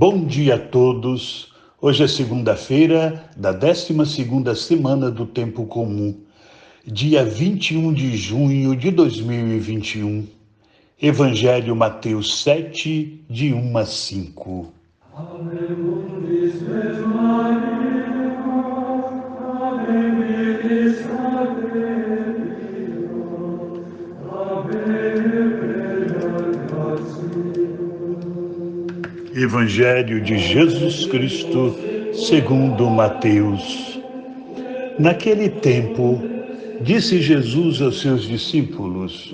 Bom dia a todos. Hoje é segunda-feira da 12ª semana do Tempo Comum, dia 21 de junho de 2021. Evangelho Mateus 7, de 1 a 5. Evangelho de Jesus Cristo, segundo Mateus. Naquele tempo, disse Jesus aos seus discípulos: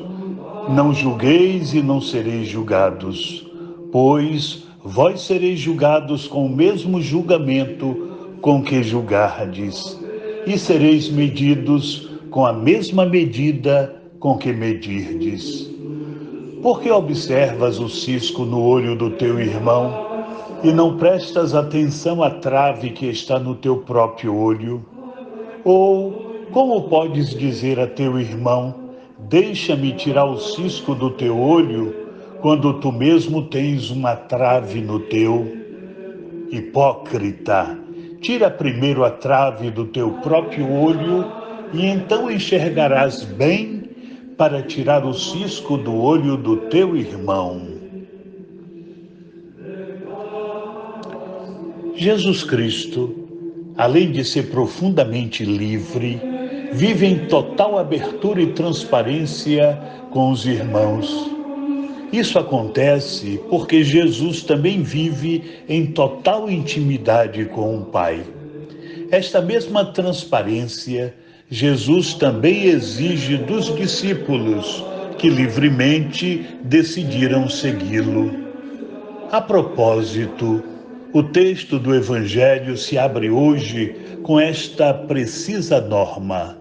Não julgueis e não sereis julgados, pois vós sereis julgados com o mesmo julgamento com que julgardes, e sereis medidos com a mesma medida com que medirdes. Por que observas o cisco no olho do teu irmão e não prestas atenção à trave que está no teu próprio olho? Ou como podes dizer a teu irmão: deixa-me tirar o cisco do teu olho, quando tu mesmo tens uma trave no teu? Hipócrita, tira primeiro a trave do teu próprio olho e então enxergarás bem para tirar o cisco do olho do teu irmão. Jesus Cristo, além de ser profundamente livre, vive em total abertura e transparência com os irmãos. Isso acontece porque Jesus também vive em total intimidade com o Pai. Esta mesma transparência, Jesus também exige dos discípulos que livremente decidiram segui-lo. A propósito, o texto do Evangelho se abre hoje com esta precisa norma: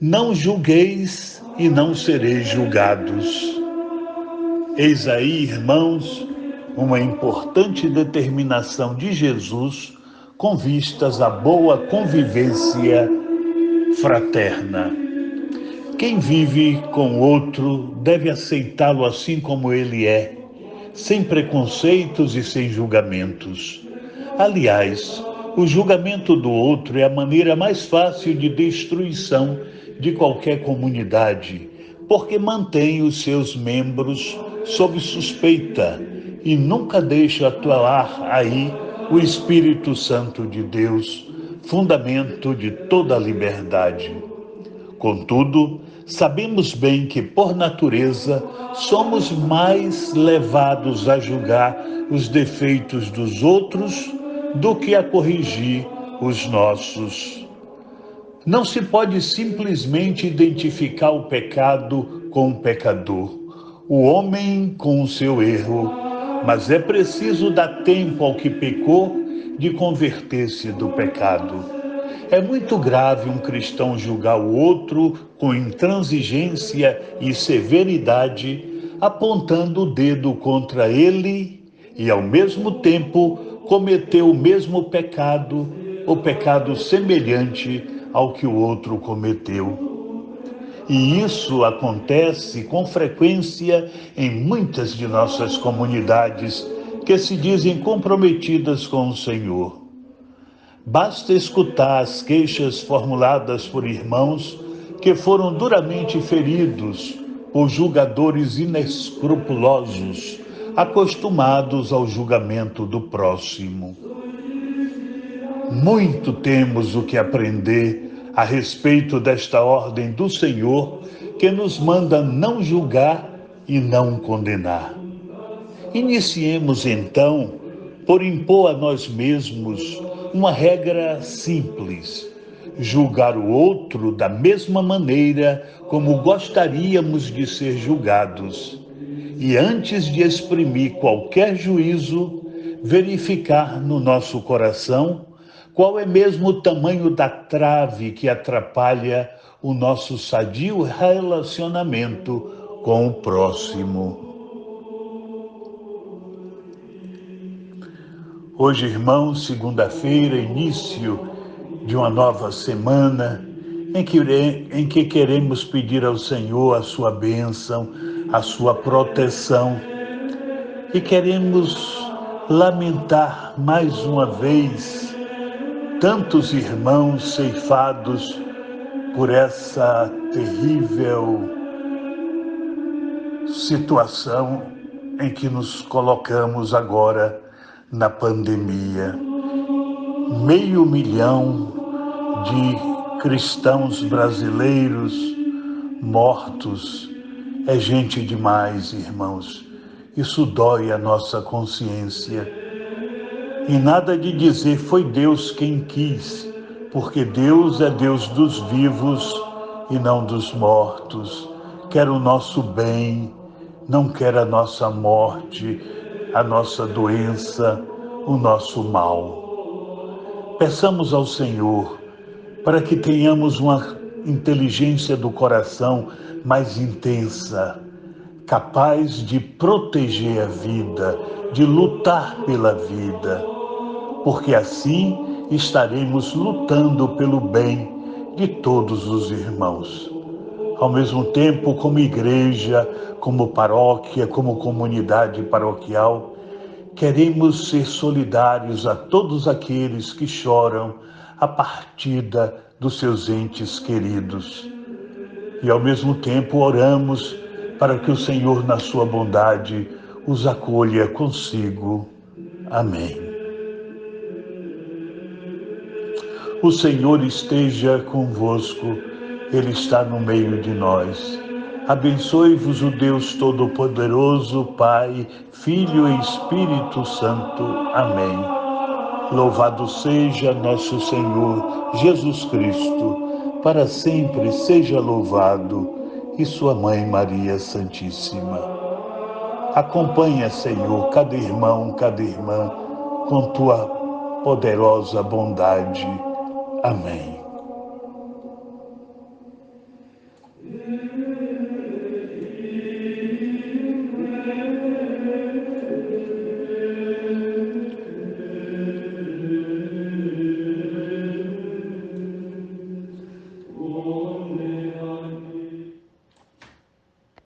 não julgueis e não sereis julgados. Eis aí, irmãos, uma importante determinação de Jesus com vistas à boa convivência fraterna. Quem vive com o outro deve aceitá-lo assim como ele é, sem preconceitos e sem julgamentos. Aliás, o julgamento do outro é a maneira mais fácil de destruição de qualquer comunidade, porque mantém os seus membros sob suspeita e nunca deixa atuar aí o Espírito Santo de Deus, fundamento de toda a liberdade. Contudo, sabemos bem que, por natureza, somos mais levados a julgar os defeitos dos outros do que a corrigir os nossos. Não se pode simplesmente identificar o pecado com o pecador, o homem com o seu erro, mas é preciso dar tempo ao que pecou de converter-se do pecado. É muito grave um cristão julgar o outro com intransigência e severidade, apontando o dedo contra ele e, ao mesmo tempo, cometer o mesmo pecado, ou pecado semelhante ao que o outro cometeu. E isso acontece com frequência em muitas de nossas comunidades que se dizem comprometidas com o Senhor. Basta escutar as queixas formuladas por irmãos que foram duramente feridos por julgadores inescrupulosos, acostumados ao julgamento do próximo. Muito temos o que aprender a respeito desta ordem do Senhor, que nos manda não julgar e não condenar. Iniciemos, então, por impor a nós mesmos uma regra simples: julgar o outro da mesma maneira como gostaríamos de ser julgados. E antes de exprimir qualquer juízo, verificar no nosso coração qual é mesmo o tamanho da trave que atrapalha o nosso sadio relacionamento com o próximo. Hoje, irmãos, segunda-feira, início de uma nova semana, em que queremos pedir ao Senhor a sua bênção, a sua proteção, e queremos lamentar mais uma vez tantos irmãos ceifados por essa terrível situação em que nos colocamos agora na pandemia. 500.000 de cristãos brasileiros mortos. É gente demais, irmãos. Isso dói a nossa consciência. E nada de dizer foi Deus quem quis, porque Deus é Deus dos vivos e não dos mortos. Quer o nosso bem, não quer a nossa morte, a nossa doença, o nosso mal. Peçamos ao Senhor para que tenhamos uma inteligência do coração mais intensa, capaz de proteger a vida, de lutar pela vida, porque assim estaremos lutando pelo bem de todos os irmãos. Ao mesmo tempo, como igreja, como paróquia, como comunidade paroquial, queremos ser solidários a todos aqueles que choram a partida dos seus entes queridos. E ao mesmo tempo oramos para que o Senhor, na sua bondade, os acolha consigo. Amém. O Senhor esteja convosco, Ele está no meio de nós. Abençoe-vos o Deus Todo-Poderoso, Pai, Filho e Espírito Santo. Amém. Louvado seja nosso Senhor Jesus Cristo, para sempre seja louvado, e sua Mãe Maria Santíssima. Acompanha, Senhor, cada irmão, cada irmã, com tua poderosa bondade. Amém.